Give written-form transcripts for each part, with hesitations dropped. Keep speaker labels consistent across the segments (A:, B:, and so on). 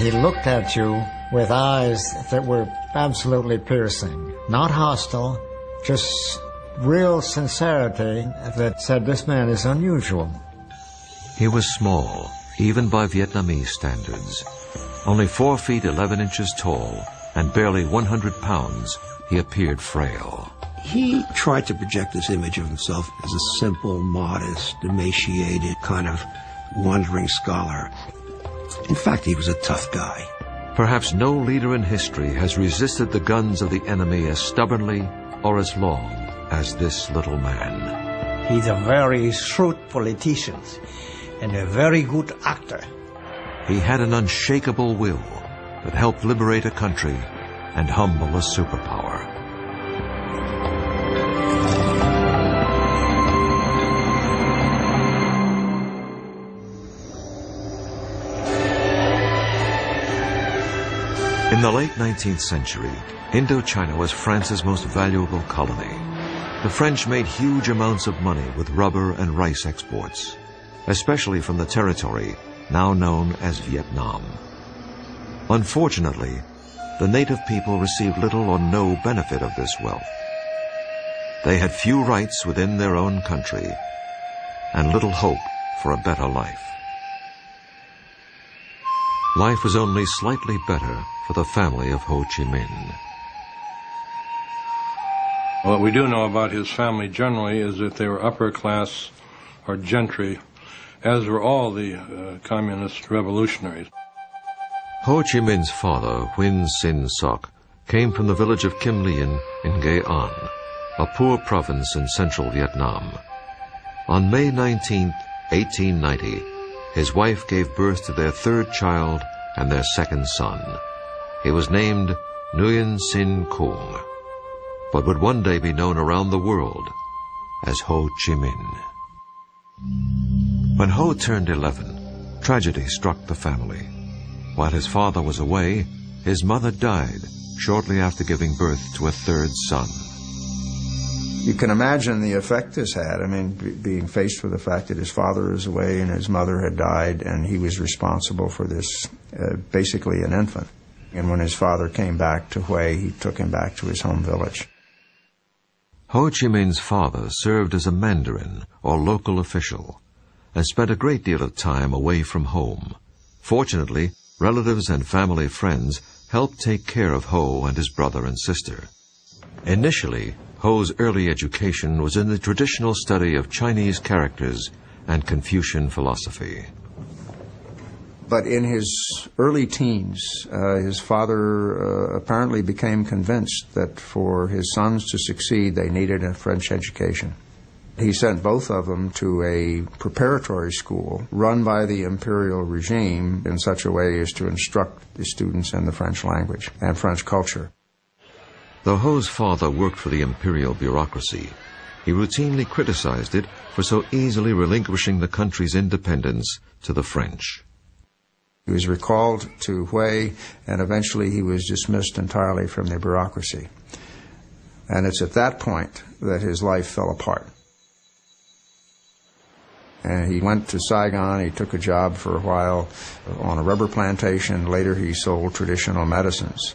A: He looked at you with eyes that were absolutely piercing. Not hostile, just real sincerity that said this man is unusual.
B: He was small, even by Vietnamese standards. Only 4 feet 11 inches tall and barely 100 pounds, he appeared frail.
C: He tried to project this image of himself as a simple, modest, emaciated, kind of wandering scholar. In fact, he was a tough guy.
B: Perhaps no leader in history has resisted the guns of the enemy as stubbornly or as long as this little man.
D: He's a very shrewd politician and a very good actor.
B: He had an unshakable will that helped liberate a country and humble a superpower. In the late 19th century, Indochina was France's most valuable colony. The French made huge amounts of money with rubber and rice exports, especially from the territory now known as Vietnam. Unfortunately, the native people received little or no benefit of this wealth. They had few rights within their own country and little hope for a better life. Life was only slightly better for the family of Ho Chi Minh.
E: What we do know about his family generally is that they were upper class or gentry, as were all the communist revolutionaries.
B: Ho Chi Minh's father, Huynh Sin Soc, came from the village of Kim Lien in Nghệ An, a poor province in central Vietnam. On May 19, 1890, his wife gave birth to their third child and their second son. He was named Nguyen Sin Cuong, but would one day be known around the world as Ho Chi Minh. When Ho turned 11, tragedy struck the family. While his father was away, his mother died shortly after giving birth to a third son.
F: You can imagine the effect this had. I mean, being faced with the fact that his father was away and his mother had died, and he was responsible for this, basically an infant. And when his father came back to Hue, he took him back to his home village.
B: Ho Chi Minh's father served as a mandarin or local official and spent a great deal of time away from home. Fortunately, relatives and family friends helped take care of Ho and his brother and sister. Initially, Ho's early education was in the traditional study of Chinese characters and Confucian philosophy.
F: But in his early teens, his father apparently became convinced that for his sons to succeed, they needed a French education. He sent both of them to a preparatory school run by the imperial regime in such a way as to instruct the students in the French language and French culture.
B: Though Ho's father worked for the imperial bureaucracy, he routinely criticized it for so easily relinquishing the country's independence to the French.
F: He was recalled to Hue, and eventually he was dismissed entirely from the bureaucracy. And it's at that point that his life fell apart. And he went to Saigon. He took a job for a while on a rubber plantation. Later he sold traditional medicines.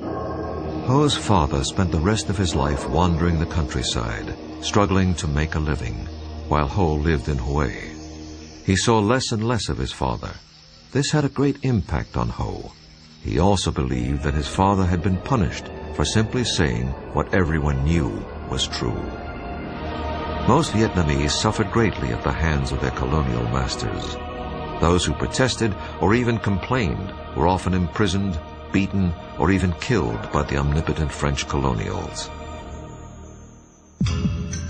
B: Ho's father spent the rest of his life wandering the countryside, struggling to make a living, while Ho lived in Hue. He saw less and less of his father. This had a great impact on Ho. He also believed that his father had been punished for simply saying what everyone knew was true. Most Vietnamese suffered greatly at the hands of their colonial masters. Those who protested or even complained were often imprisoned, beaten, or even killed by the omnipotent French colonials.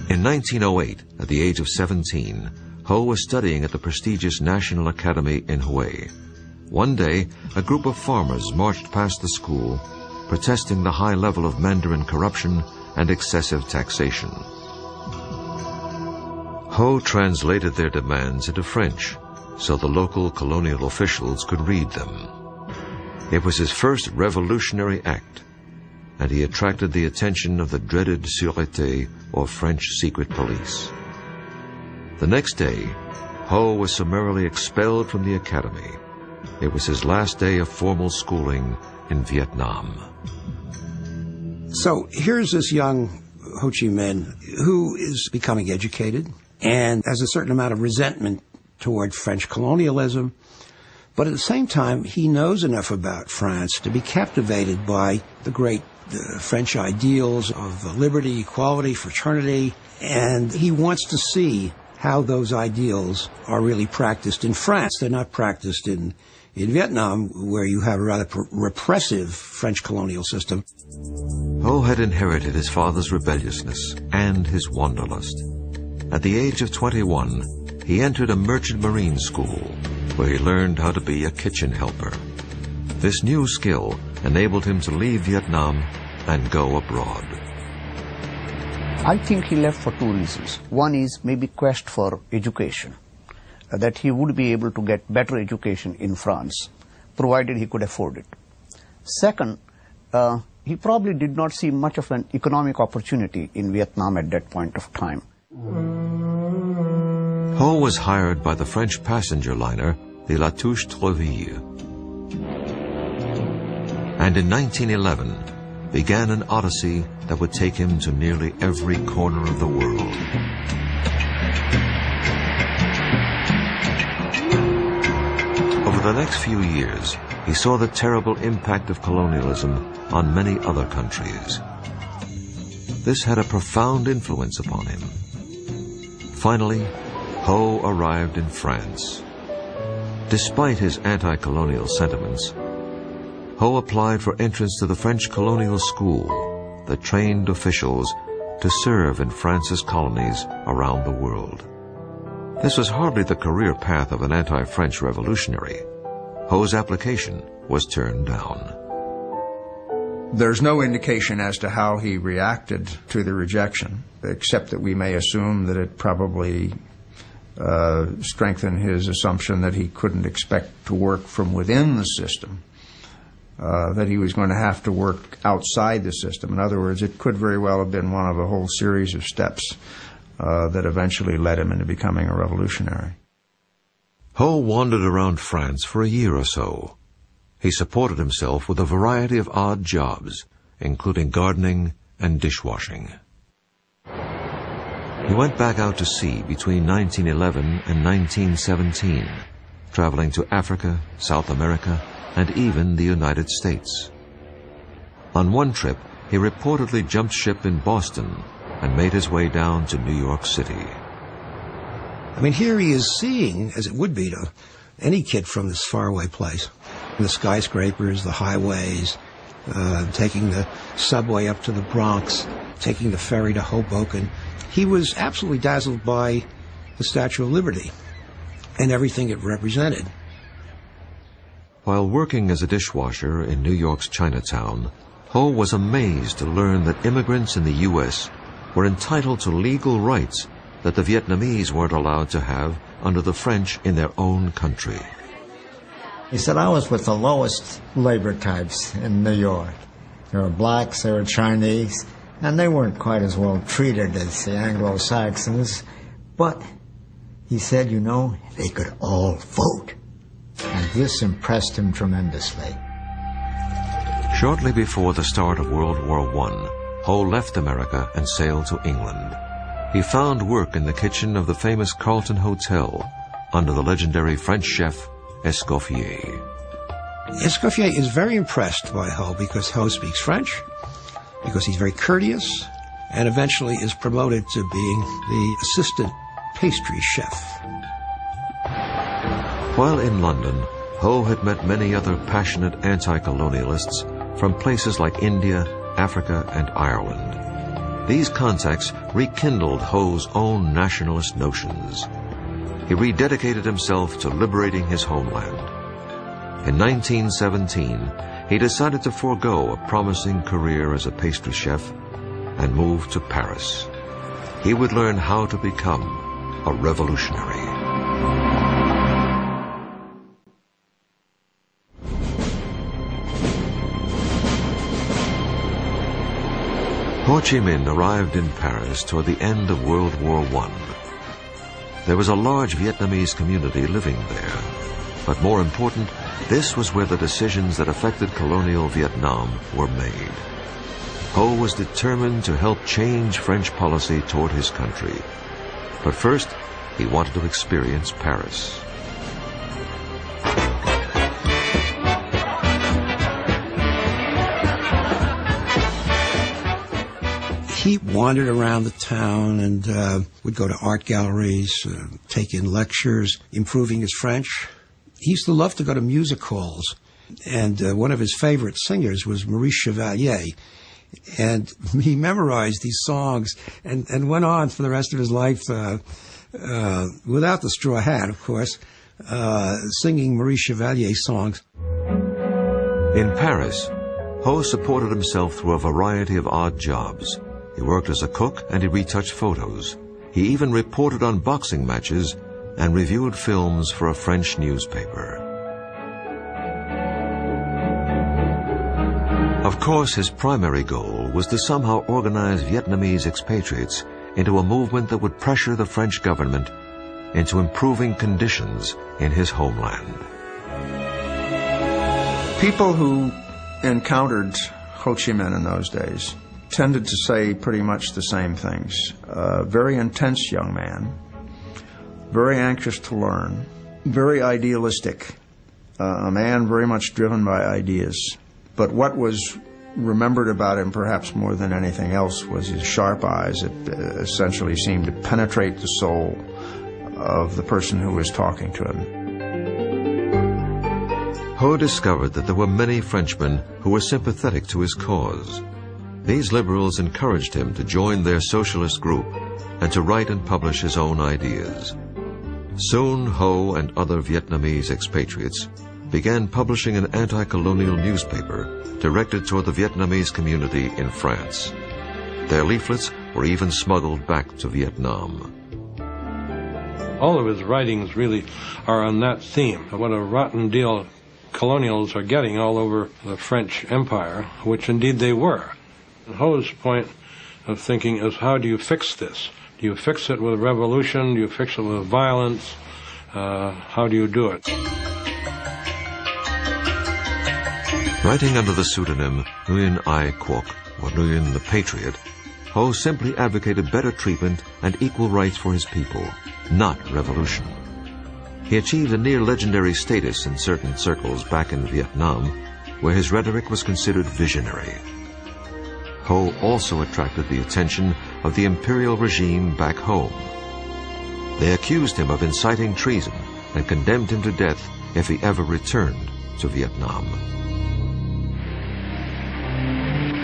B: In 1908, at the age of 17, Ho was studying at the prestigious National Academy in Hue. One day, a group of farmers marched past the school, protesting the high level of Mandarin corruption and excessive taxation. Ho translated their demands into French so the local colonial officials could read them. It was his first revolutionary act, and he attracted the attention of the dreaded Sûreté, or French secret police. The next day, Ho was summarily expelled from the academy. It was his last day of formal schooling in Vietnam.
C: So here's this young Ho Chi Minh who is becoming educated and has a certain amount of resentment toward French colonialism. But at the same time, he knows enough about France to be captivated by the great French ideals of liberty, equality, fraternity, and he wants to see how those ideals are really practiced in France. They're not practiced in Vietnam, where you have a rather repressive French colonial system.
B: Ho had inherited his father's rebelliousness and his wanderlust. At the age of 21, he entered a merchant marine school, where he learned how to be a kitchen helper. This new skill enabled him to leave Vietnam and go abroad.
G: I think he left for two reasons. One is maybe quest for education, that he would be able to get better education in France, provided he could afford it. Second, he probably did not see much of an economic opportunity in Vietnam at that point of time.
B: Ho was hired by the French passenger liner, the La Touche-Treville. And in 1911, began an odyssey that would take him to nearly every corner of the world. Over the next few years, he saw the terrible impact of colonialism on many other countries. This had a profound influence upon him. Finally, Ho arrived in France. Despite his anti-colonial sentiments, Ho applied for entrance to the French colonial school that trained officials to serve in France's colonies around the world. This was hardly the career path of an anti-French revolutionary. Ho's application was turned down.
F: There's no indication as to how he reacted to the rejection, except that we may assume that it probably strengthened his assumption that he couldn't expect to work from within the system, that he was going to have to work outside the system. In other words, it could very well have been one of a whole series of steps that eventually led him into becoming a revolutionary.
B: Ho wandered around France for a year or so. He supported himself with a variety of odd jobs, including gardening and dishwashing. He went back out to sea between 1911 and 1917, traveling to Africa, South America, and even the United States. On one trip, he reportedly jumped ship in Boston and made his way down to New York City.
C: I mean, here he is seeing, as it would be to any kid from this faraway place, the skyscrapers, the highways, taking the subway up to the Bronx, taking the ferry to Hoboken. He was absolutely dazzled by the Statue of Liberty and everything it represented.
B: While working as a dishwasher in New York's Chinatown, Ho was amazed to learn that immigrants in the U.S. were entitled to legal rights that the Vietnamese weren't allowed to have under the French in their own country.
A: He said, I was with the lowest labor types in New York. There were blacks, there were Chinese, and they weren't quite as well treated as the Anglo-Saxons. But, he said, you know, they could all vote. And this impressed him tremendously.
B: Shortly before the start of World War I, Ho left America and sailed to England. He found work in the kitchen of the famous Carlton Hotel under the legendary French chef Escoffier.
C: Escoffier is very impressed by Ho because Ho speaks French, because he's very courteous, and eventually is promoted to being the assistant pastry chef.
B: While in London, Ho had met many other passionate anti-colonialists from places like India, Africa, and Ireland. These contacts rekindled Ho's own nationalist notions. He rededicated himself to liberating his homeland. In 1917, he decided to forego a promising career as a pastry chef and move to Paris. He would learn how to become a revolutionary. Ho Chi Minh arrived in Paris toward the end of World War I. There was a large Vietnamese community living there, but more important, This was where the decisions that affected colonial Vietnam were made. Ho was determined to help change French policy toward his country. But first, he wanted to experience Paris.
C: He wandered around the town and would go to art galleries, take in lectures, improving his French. He used to love to go to music halls, and one of his favorite singers was Maurice Chevalier. And he memorized these songs and went on for the rest of his life, without the straw hat, of course, singing Maurice Chevalier songs.
B: In Paris, Ho supported himself through a variety of odd jobs. He worked as a cook and he retouched photos. He even reported on boxing matches and reviewed films for a French newspaper. Of course, his primary goal was to somehow organize Vietnamese expatriates into a movement that would pressure the French government into improving conditions in his homeland.
F: People who encountered Ho Chi Minh in those days tended to say pretty much the same things. Very intense young man, very anxious to learn, very idealistic, a man very much driven by ideas. But what was remembered about him perhaps more than anything else was his sharp eyes that essentially seemed to penetrate the soul of the person who was talking to him.
B: Ho discovered that there were many Frenchmen who were sympathetic to his cause. These liberals encouraged him to join their socialist group and to write and publish his own ideas. Soon, Ho and other Vietnamese expatriates began publishing an anti-colonial newspaper directed toward the Vietnamese community in France. Their leaflets were even smuggled back to Vietnam.
E: All of his writings really are on that theme, what a rotten deal colonials are getting all over the French Empire, which indeed they were. And Ho's point of thinking is, how do you fix this? Do you fix it with revolution? Do you fix it with violence? How do you do it?
B: Writing under the pseudonym Nguyen Ai Quoc, or Nguyen the Patriot, Ho simply advocated better treatment and equal rights for his people, not revolution. He achieved a near-legendary status in certain circles back in Vietnam, where his rhetoric was considered visionary. Ho also attracted the attention of the imperial regime back home. They accused him of inciting treason and condemned him to death if he ever returned to Vietnam.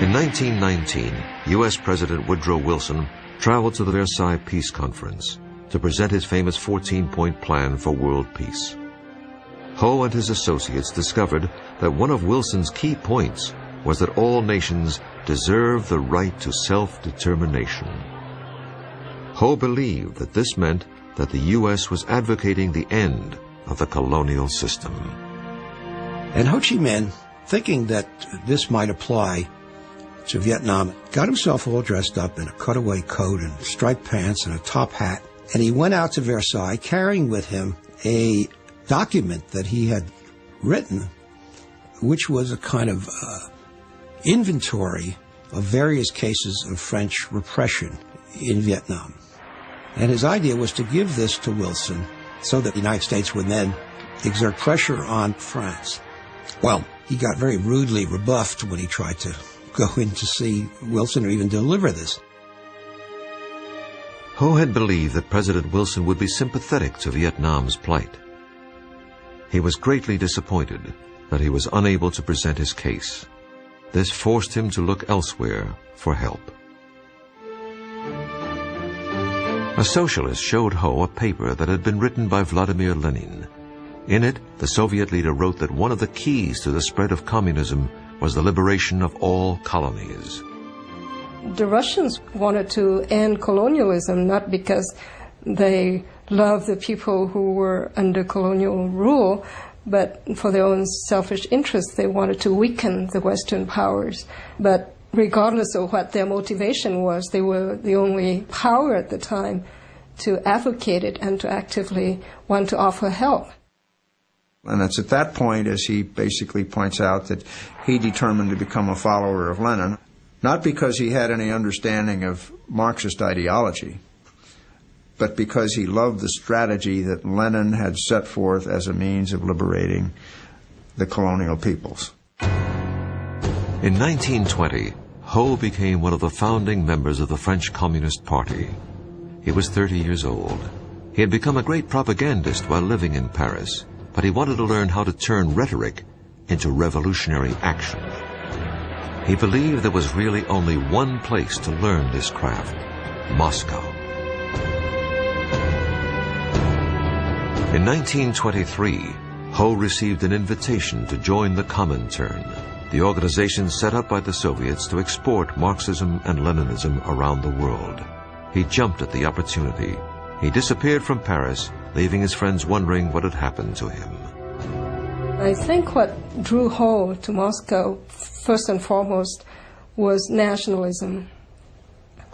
B: In 1919, U.S. President Woodrow Wilson traveled to the Versailles Peace Conference to present his famous 14-point plan for world peace. Ho and his associates discovered that one of Wilson's key points was that all nations deserve the right to self-determination. Ho believed that this meant that the U.S. was advocating the end of the colonial system.
C: And Ho Chi Minh, thinking that this might apply to Vietnam, got himself all dressed up in a cutaway coat and striped pants and a top hat, and he went out to Versailles carrying with him a document that he had written, which was a kind of inventory of various cases of French repression in Vietnam. And his idea was to give this to Wilson so that the United States would then exert pressure on France. Well, he got very rudely rebuffed when he tried to go in to see Wilson or even deliver this.
B: Ho had believed that President Wilson would be sympathetic to Vietnam's plight. He was greatly disappointed that he was unable to present his case. This forced him to look elsewhere for help. A socialist showed Ho a paper that had been written by Vladimir Lenin. In it, the Soviet leader wrote that one of the keys to the spread of communism was the liberation of all colonies.
H: The Russians wanted to end colonialism not because they loved the people who were under colonial rule, but for their own selfish interests. They wanted to weaken the Western powers. But regardless of what their motivation was, they were the only power at the time to advocate it and to actively want to offer help.
F: And it's at that point, as he basically points out, that he determined to become a follower of Lenin, not because he had any understanding of Marxist ideology, but because he loved the strategy that Lenin had set forth as a means of liberating the colonial peoples.
B: In 1920, Ho became one of the founding members of the French Communist Party. He was 30 years old. He had become a great propagandist while living in Paris, but he wanted to learn how to turn rhetoric into revolutionary action. He believed there was really only one place to learn this craft: Moscow. In 1923, Ho received an invitation to join the Comintern, the organization set up by the Soviets to export Marxism and Leninism around the world. He jumped at the opportunity. He disappeared from Paris, leaving his friends wondering what had happened to him.
H: I think what drew Ho to Moscow, first and foremost, was nationalism,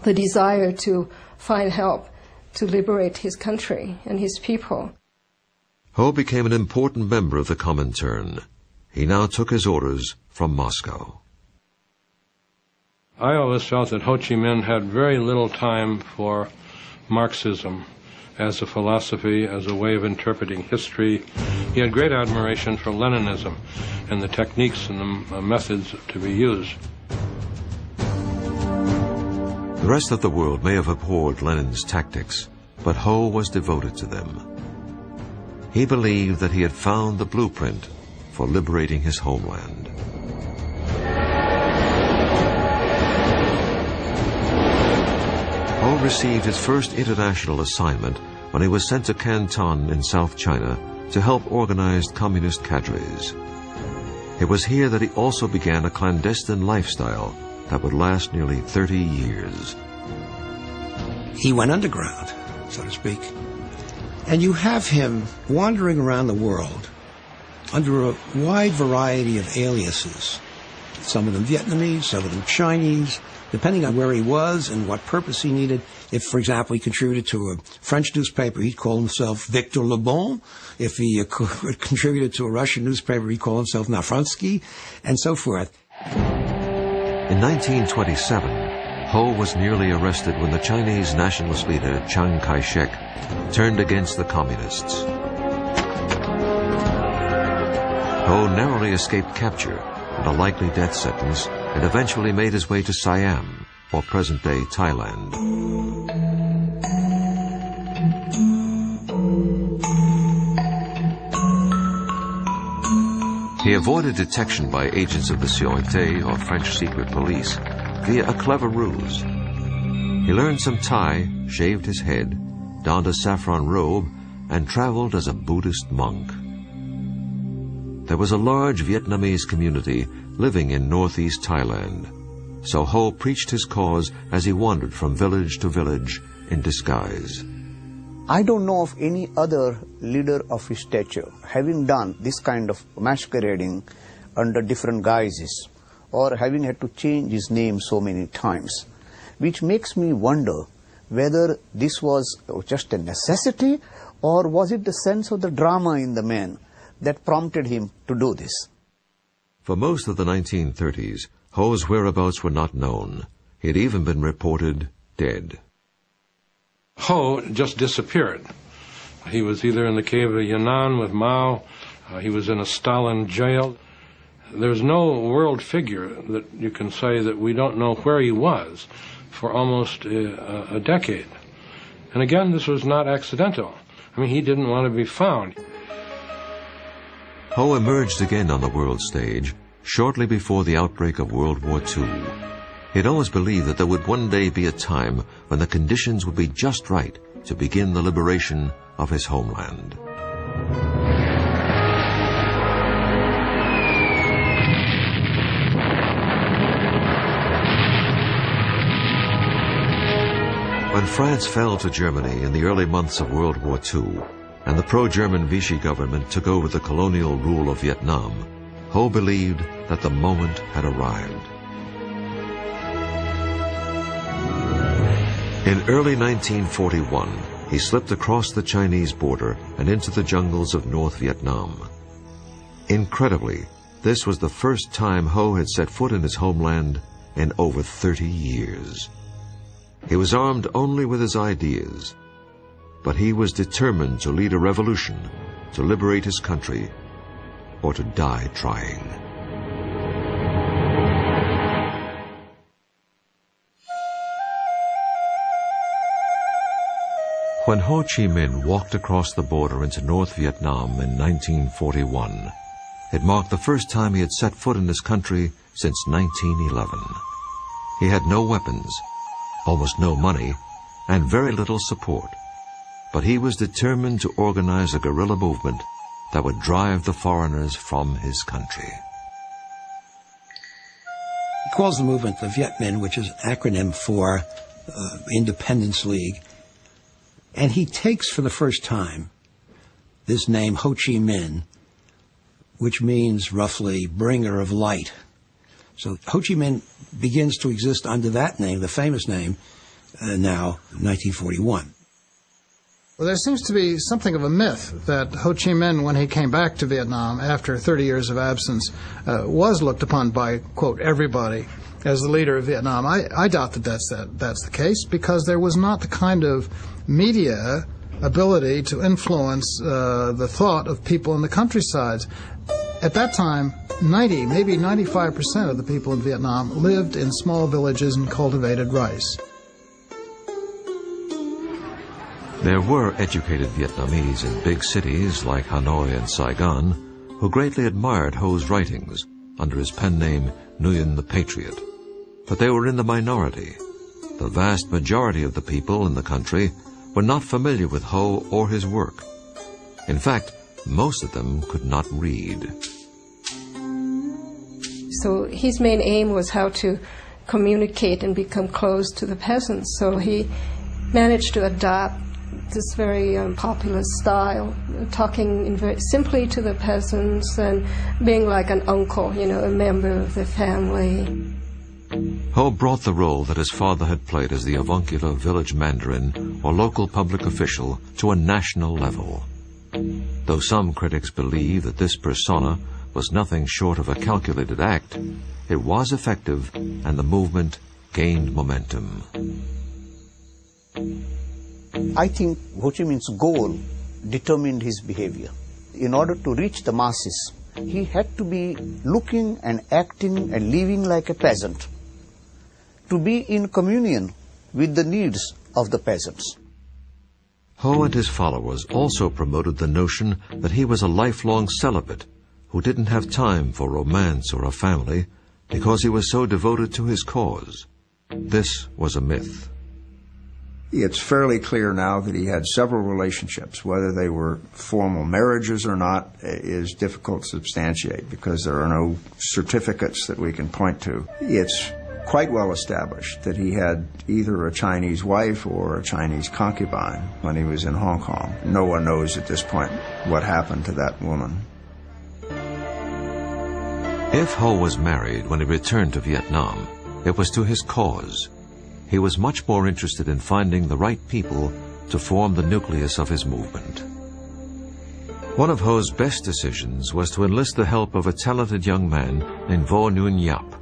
H: the desire to find help to liberate his country and his people.
B: Ho became an important member of the Comintern. He now took his orders from Moscow.
E: I always felt that Ho Chi Minh had very little time for Marxism as a philosophy, as a way of interpreting history. He had great admiration for Leninism and the techniques and the methods to be used.
B: The rest of the world may have abhorred Lenin's tactics, but Ho was devoted to them. He believed that he had found the blueprint for liberating his homeland. Ho received his first international assignment when he was sent to Canton in South China to help organize communist cadres. It was here that he also began a clandestine lifestyle that would last nearly 30 years.
C: He went underground, so to speak. And you have him wandering around the world under a wide variety of aliases. Some of them Vietnamese, some of them Chinese, depending on where he was and what purpose he needed. If, for example, he contributed to a French newspaper, he'd call himself Victor Le Bon. If he contributed to a Russian newspaper, he'd call himself Nafransky, and so forth.
B: In 1927, Ho was nearly arrested when the Chinese nationalist leader Chiang Kai-shek turned against the communists. Ho narrowly escaped capture and a likely death sentence, and eventually made his way to Siam, or present-day Thailand. He avoided detection by agents of the Sûreté, or French secret police, via a clever ruse. He learned some Thai, shaved his head, donned a saffron robe, and traveled as a Buddhist monk. There was a large Vietnamese community living in northeast Thailand, so Ho preached his cause as he wandered from village to village in disguise.
G: I don't know of any other leader of his stature having done this kind of masquerading under different guises, or having had to change his name so many times, which makes me wonder whether this was just a necessity, or was it the sense of the drama in the man that prompted him to do this.
B: For most of the 1930s, Ho's whereabouts were not known. He had even been reported dead.
E: Ho just disappeared. He was either in the cave of Yan'an with Mao, he was in a Stalin jail. There's no world figure that you can say that we don't know where he was for almost a decade. And again, this was not accidental. I mean, he didn't want to be found.
B: Ho emerged again on the world stage shortly before the outbreak of World War II. He'd always believed that there would one day be a time when the conditions would be just right to begin the liberation of his homeland. When France fell to Germany in the early months of World War II, and the pro-German Vichy government took over the colonial rule of Vietnam, Ho believed that the moment had arrived. In early 1941, he slipped across the Chinese border and into the jungles of North Vietnam. Incredibly, this was the first time Ho had set foot in his homeland in over 30 years. He was armed only with his ideas, but he was determined to lead a revolution, to liberate his country, or to die trying. When Ho Chi Minh walked across the border into North Vietnam in 1941, it marked the first time he had set foot in his country since 1911. He had no weapons, almost no money, and very little support. But he was determined to organize a guerrilla movement that would drive the foreigners from his country.
C: He calls the movement the Viet Minh, which is an acronym for Independence League. And he takes for the first time this name Ho Chi Minh, which means roughly bringer of light. So Ho Chi Minh begins to exist under that name, the famous name, now 1941.
I: Well, there seems to be something of a myth that Ho Chi Minh, when he came back to Vietnam after 30 years of absence, was looked upon by, quote, everybody as the leader of Vietnam. I doubt that that's the case, because there was not the kind of media ability to influence the thought of people in the countryside. At that time, 90, maybe 95% of the people in Vietnam lived in small villages and cultivated rice.
B: There were educated Vietnamese in big cities like Hanoi and Saigon who greatly admired Ho's writings under his pen name Nguyen the Patriot. But they were in the minority. The vast majority of the people in the country were not familiar with Ho or his work. In fact, most of them could not read.
H: So his main aim was how to communicate and become close to the peasants. So he managed to adopt this very popular style, talking very simply to the peasants and being like an uncle, a member of the family.
B: Ho brought the role that his father had played as the avuncular village mandarin or local public official to a national level. Though some critics believe that this persona was nothing short of a calculated act, it was effective and the movement gained momentum.
G: I think Ho Chi Minh's goal determined his behavior. In order to reach the masses, he had to be looking and acting and living like a peasant, to be in communion with the needs of the peasants.
B: Ho and his followers also promoted the notion that he was a lifelong celibate who didn't have time for romance or a family because he was so devoted to his cause. This was a myth.
F: It's fairly clear now that he had several relationships. Whether they were formal marriages or not is difficult to substantiate because there are no certificates that we can point to. It's quite well established that he had either a Chinese wife or a Chinese concubine when he was in Hong Kong. No one knows at this point what happened to that woman.
B: If Ho was married when he returned to Vietnam, it was to his cause. He was much more interested in finding the right people to form the nucleus of his movement. One of Ho's best decisions was to enlist the help of a talented young man named Vo Nguyen Yap.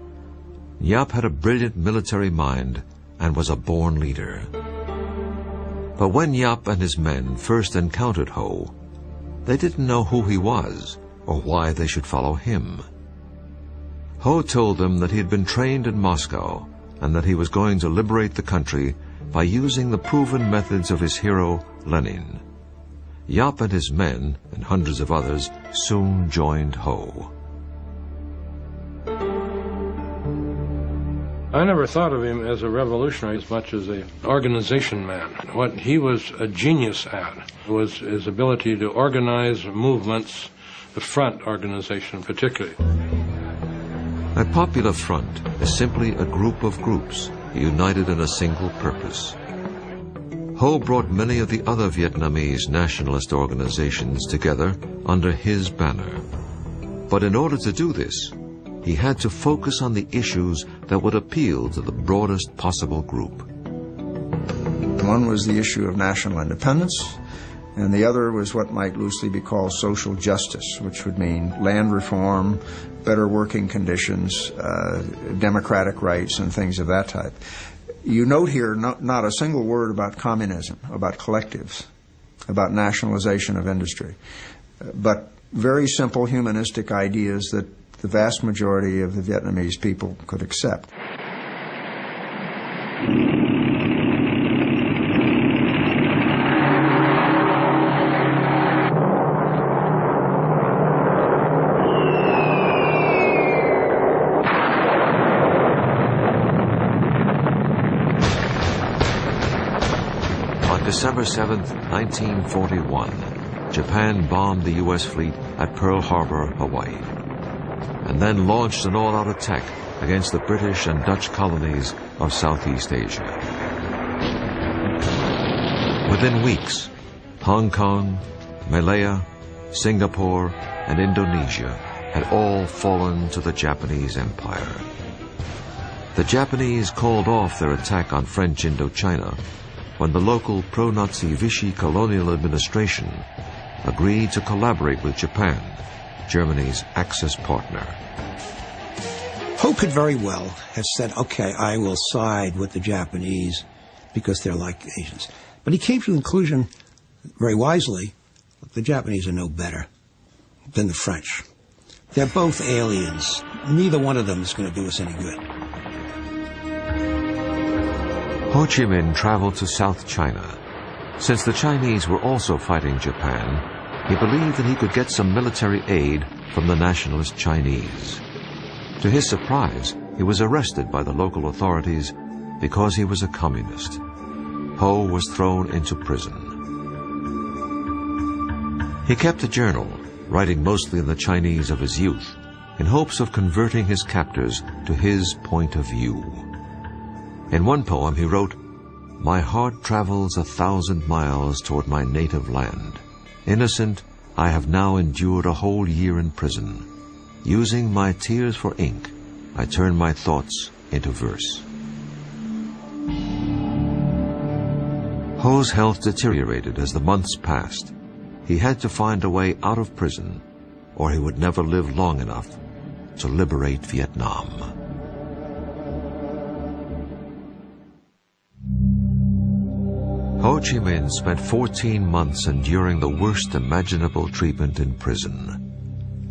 B: Yap had a brilliant military mind and was a born leader. But when Yap and his men first encountered Ho, they didn't know who he was or why they should follow him. Ho told them that he had been trained in Moscow and that he was going to liberate the country by using the proven methods of his hero, Lenin. Yap and his men, and hundreds of others, soon joined Ho.
E: I never thought of him as a revolutionary as much as an organization man. What he was a genius at was his ability to organize movements, the front organization particularly.
B: A popular front is simply a group of groups united in a single purpose. Ho brought many of the other Vietnamese nationalist organizations together under his banner. But in order to do this, he had to focus on the issues that would appeal to the broadest possible group.
F: One was the issue of national independence, and the other was what might loosely be called social justice, which would mean land reform, better working conditions, democratic rights, and things of that type. You note here not a single word about communism, about collectives, about nationalization of industry, but very simple humanistic ideas that the vast majority of the Vietnamese people could accept.
B: December 7, 1941, Japan bombed the U.S. fleet at Pearl Harbor, Hawaii, and then launched an all-out attack against the British and Dutch colonies of Southeast Asia. Within weeks, Hong Kong, Malaya, Singapore, and Indonesia had all fallen to the Japanese Empire. The Japanese called off their attack on French Indochina when the local pro-Nazi Vichy colonial administration agreed to collaborate with Japan, Germany's Axis partner.
C: Ho could very well have said, okay, I will side with the Japanese because they're like Asians. But he came to the conclusion, very wisely, the Japanese are no better than the French. They're both aliens. Neither one of them is going to do us any good.
B: Ho Chi Minh traveled to South China. Since the Chinese were also fighting Japan, he believed that he could get some military aid from the nationalist Chinese. To his surprise, he was arrested by the local authorities because he was a communist. Ho was thrown into prison. He kept a journal, writing mostly in the Chinese of his youth, in hopes of converting his captors to his point of view. In one poem he wrote, "My heart travels 1,000 miles toward my native land. Innocent, I have now endured a whole year in prison. Using my tears for ink, I turn my thoughts into verse." Ho's health deteriorated as the months passed. He had to find a way out of prison, or he would never live long enough to liberate Vietnam. Ho Chi Minh spent 14 months enduring the worst imaginable treatment in prison.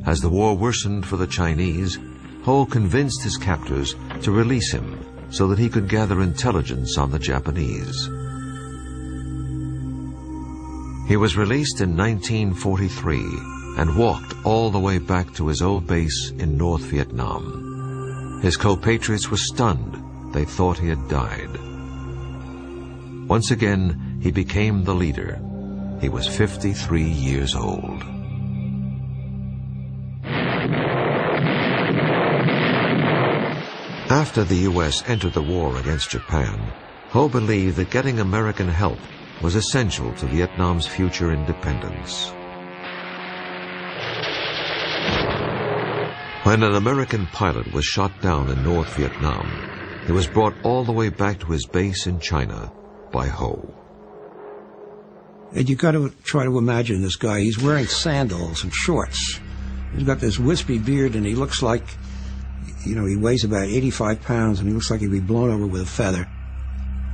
B: As the war worsened for the Chinese, Ho convinced his captors to release him so that he could gather intelligence on the Japanese. He was released in 1943 and walked all the way back to his old base in North Vietnam. His compatriots were stunned. They thought he had died. Once again, he became the leader. He was 53 years old. After the U.S. entered the war against Japan, Ho believed that getting American help was essential to Vietnam's future independence. When an American pilot was shot down in North Vietnam, he was brought all the way back to his base in China by Ho.
C: And you got to try to imagine this guy. He's wearing sandals and shorts. He's got this wispy beard, and he looks like, he weighs about 85 pounds, and he looks like he'd be blown over with a feather.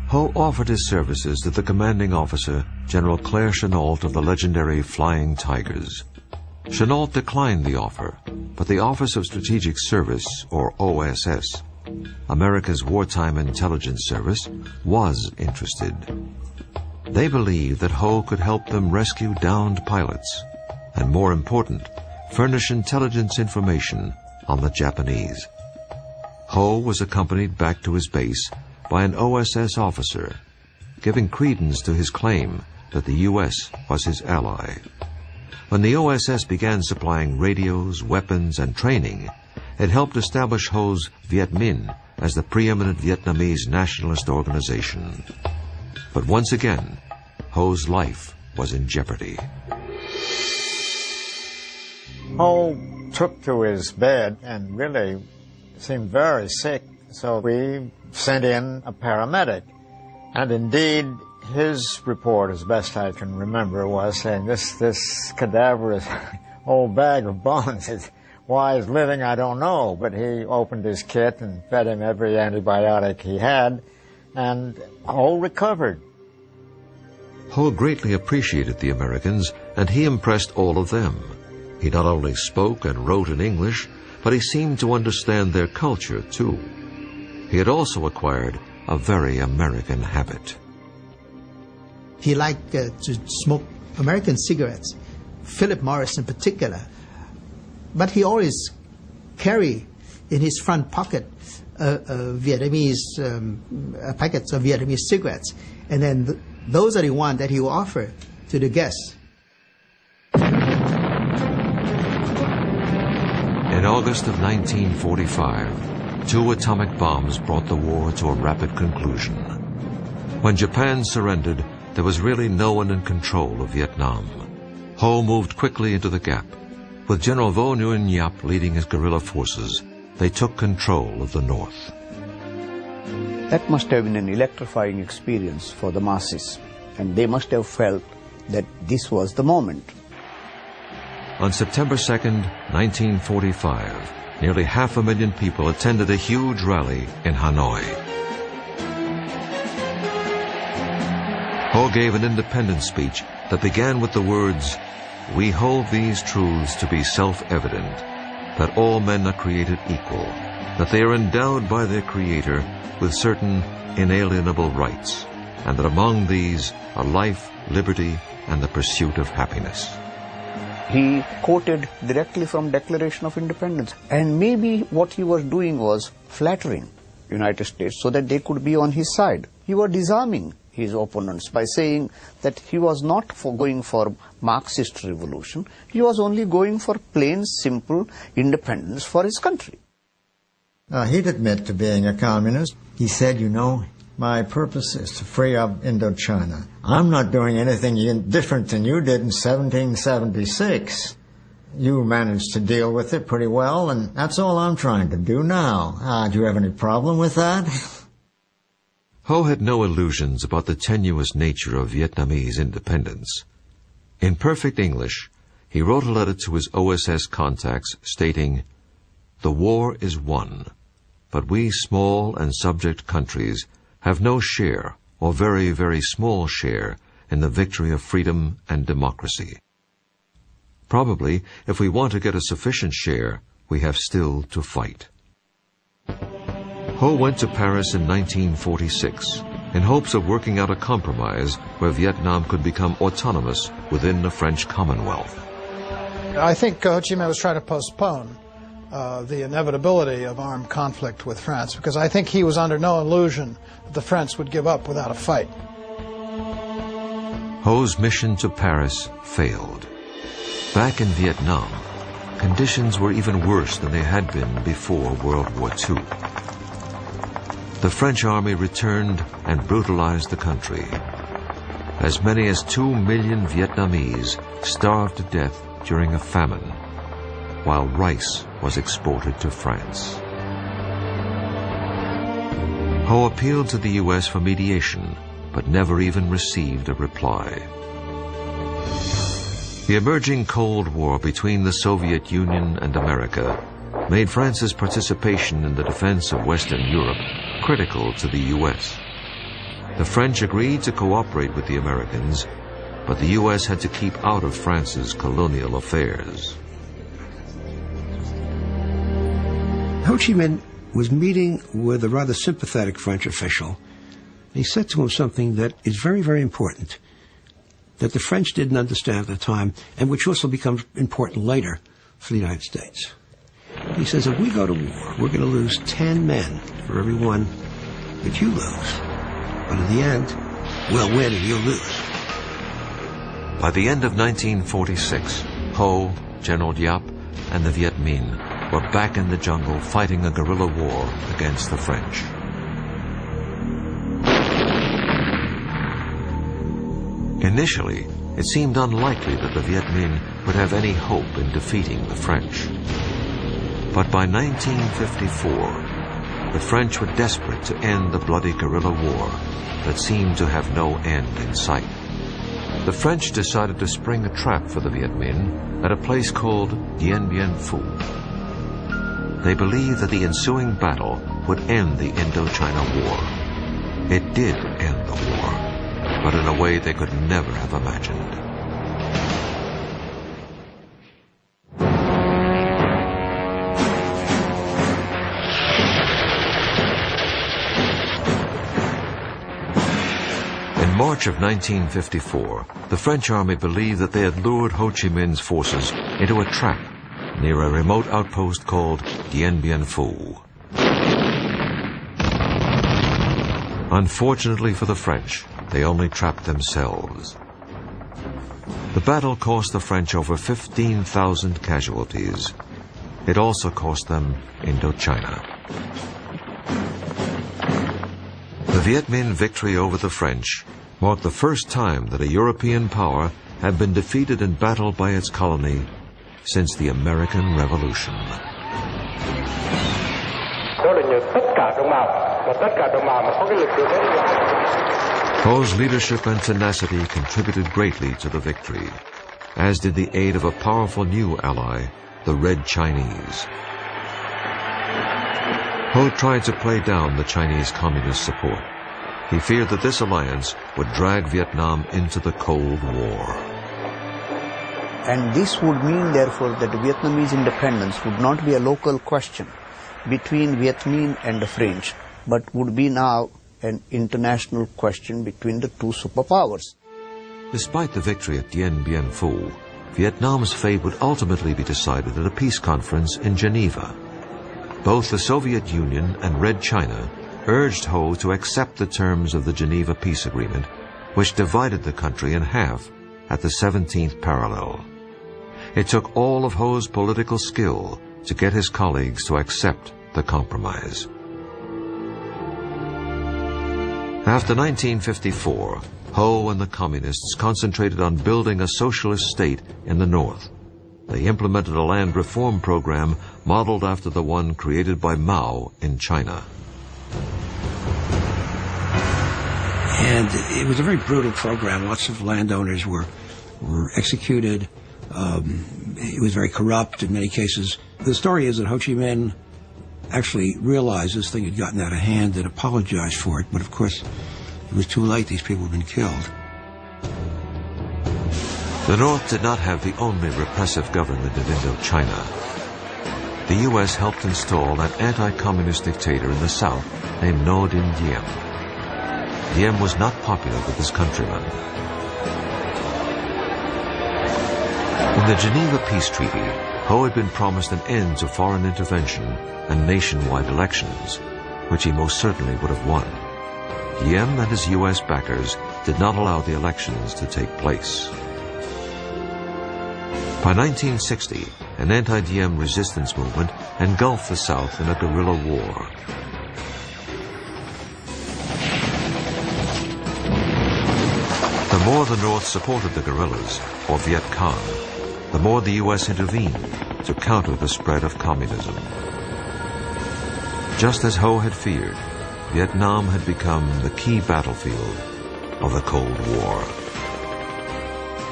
B: Ho offered his services to the commanding officer, General Claire Chennault of the legendary Flying Tigers. Chennault declined the offer, but the Office of Strategic Service, or OSS, America's wartime intelligence service, was interested. They believed that Ho could help them rescue downed pilots, and more important, furnish intelligence information on the Japanese. Ho was accompanied back to his base by an OSS officer, giving credence to his claim that the U.S. was his ally. When the OSS began supplying radios, weapons, and training, it helped establish Ho's Viet Minh as the preeminent Vietnamese nationalist organization. But once again, Ho's life was in jeopardy.
A: Ho took to his bed and really seemed very sick, so we sent in a paramedic. And indeed, His report, as best I can remember, was saying this cadaverous old bag of bones is why he's living, I don't know. But he opened his kit and fed him every antibiotic he had, and Ho recovered.
B: Ho greatly appreciated the Americans, and he impressed all of them. He not only spoke and wrote in English, but he seemed to understand their culture, too. He had also acquired a very American habit.
J: He liked to smoke American cigarettes, Philip Morris in particular. But he always carried in his front pocket packets of Vietnamese cigarettes. And then those are the ones that he will offer to the guests.
B: In August of 1945, 2 atomic bombs brought the war to a rapid conclusion. When Japan surrendered, there was really no one in control of Vietnam. Ho moved quickly into the gap. With General Vo Nguyen Giap leading his guerrilla forces, they took control of the north.
G: That must have been an electrifying experience for the masses, and they must have felt that this was the moment.
B: On September 2nd, 1945, nearly 500,000 people attended a huge rally in Hanoi. Ho gave an independence speech that began with the words, "We hold these truths to be self-evident, that all men are created equal, that they are endowed by their Creator with certain inalienable rights, and that among these are life, liberty, and the pursuit of happiness."
G: He quoted directly from Declaration of Independence, and maybe what he was doing was flattering United States so that they could be on his side. He was disarming his opponents by saying that he was not going for Marxist revolution, he was only going for plain, simple independence for his country.
A: He'd admit to being a communist. He said, my purpose is to free up Indochina. I'm not doing anything different than you did in 1776. You managed to deal with it pretty well, and that's all I'm trying to do now. Do you have any problem with that?
B: Ho had no illusions about the tenuous nature of Vietnamese independence. In perfect English, he wrote a letter to his OSS contacts stating, "The war is won, but we small and subject countries have no share, or very, very small share, in the victory of freedom and democracy. Probably, if we want to get a sufficient share, we have still to fight." Ho went to Paris in 1946 in hopes of working out a compromise where Vietnam could become autonomous within the French Commonwealth.
I: I think Ho Chi Minh was trying to postpone the inevitability of armed conflict with France, because I think he was under no illusion that the French would give up without a fight.
B: Ho's mission to Paris failed. Back in Vietnam, conditions were even worse than they had been before World War II. The French army returned and brutalized the country. As many as 2 million Vietnamese starved to death during a famine, while rice was exported to France. Ho appealed to the U.S. for mediation, but never even received a reply. The emerging Cold War between the Soviet Union and America made France's participation in the defense of Western Europe critical to the U.S. The French agreed to cooperate with the Americans, but the U.S. had to keep out of France's colonial affairs.
C: Ho Chi Minh was meeting with a rather sympathetic French official. He said to him something that is very, very important, that the French didn't understand at the time, and which also becomes important later for the United States. He says, if we go to war, we're going to lose 10 men for every one that you lose. But in the end, we'll win and you'll lose.
B: By the end of 1946, Ho, General Giap, and the Viet Minh were back in the jungle fighting a guerrilla war against the French. Initially, it seemed unlikely that the Viet Minh would have any hope in defeating the French. But by 1954, the French were desperate to end the bloody guerrilla war that seemed to have no end in sight. The French decided to spring a trap for the Viet Minh at a place called Dien Bien Phu. They believed that the ensuing battle would end the Indochina War. It did end the war, but in a way they could never have imagined. In March of 1954, the French army believed that they had lured Ho Chi Minh's forces into a trap near a remote outpost called Dien Bien Phu. Unfortunately for the French, they only trapped themselves. The battle cost the French over 15,000 casualties. It also cost them Indochina. The Viet Minh victory over the French marked the first time that a European power had been defeated in battle by its colony since the American Revolution. Ho's leadership and tenacity contributed greatly to the victory, as did the aid of a powerful new ally, the Red Chinese. Ho tried to play down the Chinese communist support. He feared that this alliance would drag Vietnam into the Cold War.
G: And this would mean, therefore, that Vietnamese independence would not be a local question between Viet Minh and the French, but would be now an international question between the two superpowers.
B: Despite the victory at Dien Bien Phu, Vietnam's fate would ultimately be decided at a peace conference in Geneva. Both the Soviet Union and Red China urged Ho to accept the terms of the Geneva Peace Agreement, which divided the country in half at the 17th parallel. It took all of Ho's political skill to get his colleagues to accept the compromise. After 1954, Ho and the Communists concentrated on building a socialist state in the North. They implemented a land reform program modeled after the one created by Mao in China.
C: And it was a very brutal program. Lots of landowners were executed. It was very corrupt in many cases. The story is that Ho Chi Minh actually realized this thing had gotten out of hand and apologized for it. But of course, it was too late. These people had been killed.
B: The North did not have the only repressive government in Indochina. The U.S. helped install an anti-communist dictator in the South named Ngo Dinh Diem. Diem was not popular with his countrymen. In the Geneva Peace Treaty, Ho had been promised an end to foreign intervention and nationwide elections, which he most certainly would have won. Diem and his U.S. backers did not allow the elections to take place. By 1960, an anti-Diem resistance movement engulfed the South in a guerrilla war. The more the North supported the guerrillas, or Viet Cong, the more the U.S. intervened to counter the spread of communism. Just as Ho had feared, Vietnam had become the key battlefield of the Cold War.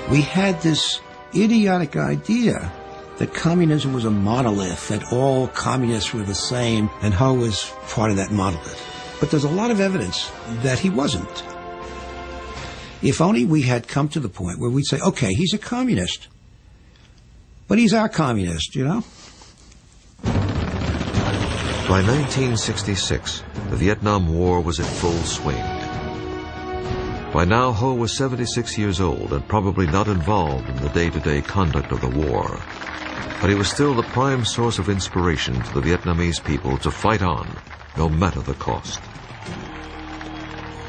C: We had this idiotic idea that communism was a monolith, that all communists were the same, and Ho was part of that monolith. But there's a lot of evidence that he wasn't. If only we had come to the point where we'd say, okay, he's a communist, but he's our communist, you know?
B: By 1966, the Vietnam War was in full swing. By now, Ho was 76 years old and probably not involved in the day-to-day conduct of the war. But he was still the prime source of inspiration to the Vietnamese people to fight on, no matter the cost.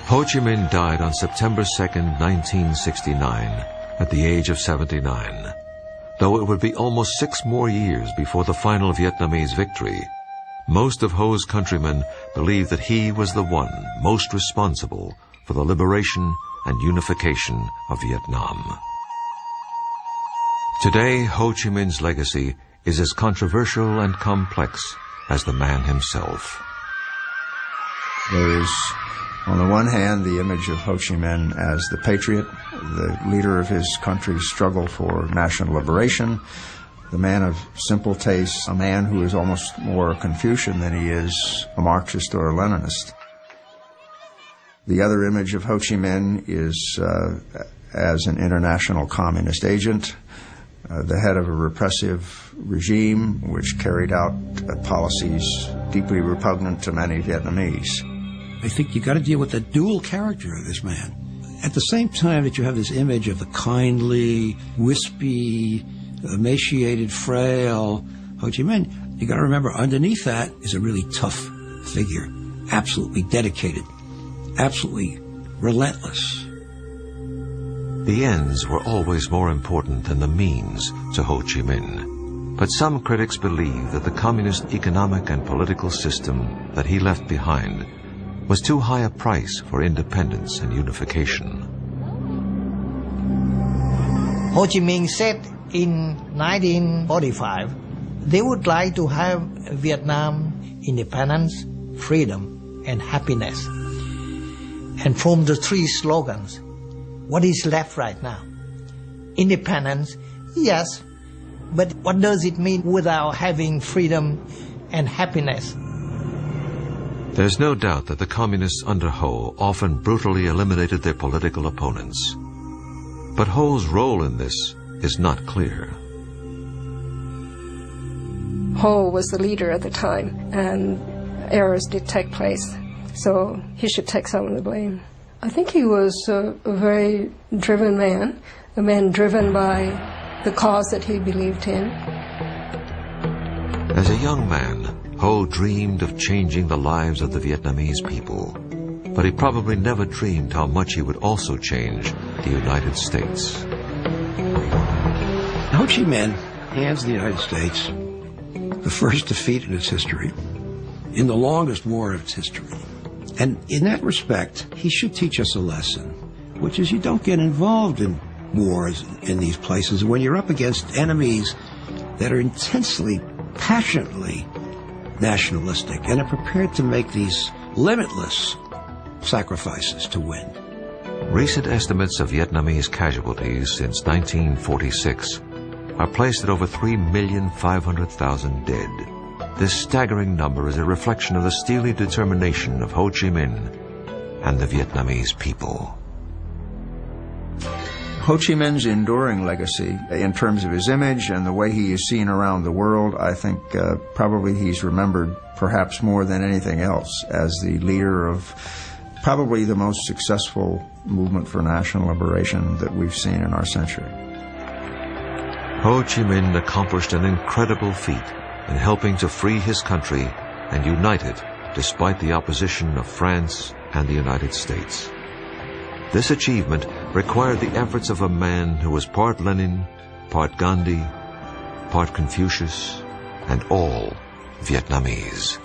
B: Ho Chi Minh died on September 2nd, 1969, at the age of 79. Though it would be almost 6 more years before the final Vietnamese victory, most of Ho's countrymen believed that he was the one most responsible for the liberation and unification of Vietnam. Today, Ho Chi Minh's legacy is as controversial and complex as the man himself.
F: There is, on the one hand, the image of Ho Chi Minh as the patriot, the leader of his country's struggle for national liberation, the man of simple tastes, a man who is almost more a Confucian than he is a Marxist or a Leninist. The other image of Ho Chi Minh is as an international communist agent, the head of a repressive regime which carried out policies deeply repugnant to many Vietnamese.
C: I think you got to deal with the dual character of this man. At the same time that you have this image of the kindly, wispy, emaciated, frail Ho Chi Minh, you got to remember underneath that is a really tough figure, absolutely dedicated, absolutely relentless.
B: The ends were always more important than the means to Ho Chi Minh. But some critics believe that the communist economic and political system that he left behind was too high a price for independence and unification.
D: Ho Chi Minh said in 1945, they would like to have Vietnam independence, freedom, and happiness. And from the three slogans, what is left right now? Independence, yes, but what does it mean without having freedom and happiness?
B: There's no doubt that the communists under Ho often brutally eliminated their political opponents. But Ho's role in this is not clear.
H: Ho was the leader at the time, and errors did take place, so he should take some of the blame. I think he was a very driven man, a man driven by the cause that he believed in.
B: As a young man, Ho dreamed of changing the lives of the Vietnamese people, but he probably never dreamed how much he would also change the United States.
C: Ho Chi Minh hands the United States the first defeat in its history, in the longest war of its history. And in that respect, he should teach us a lesson, which is you don't get involved in wars in these places when you're up against enemies that are intensely, passionately nationalistic and are prepared to make these limitless sacrifices to win.
B: Recent estimates of Vietnamese casualties since 1946 are placed at over 3,500,000 dead. This staggering number is a reflection of the steely determination of Ho Chi Minh and the Vietnamese people.
F: Ho Chi Minh's enduring legacy, in terms of his image and the way he is seen around the world, I think probably he's remembered perhaps more than anything else as the leader of probably the most successful movement for national liberation that we've seen in our century.
B: Ho Chi Minh accomplished an incredible feat in helping to free his country and unite it despite the opposition of France and the United States. This achievement required the efforts of a man who was part Lenin, part Gandhi, part Confucius, and all Vietnamese.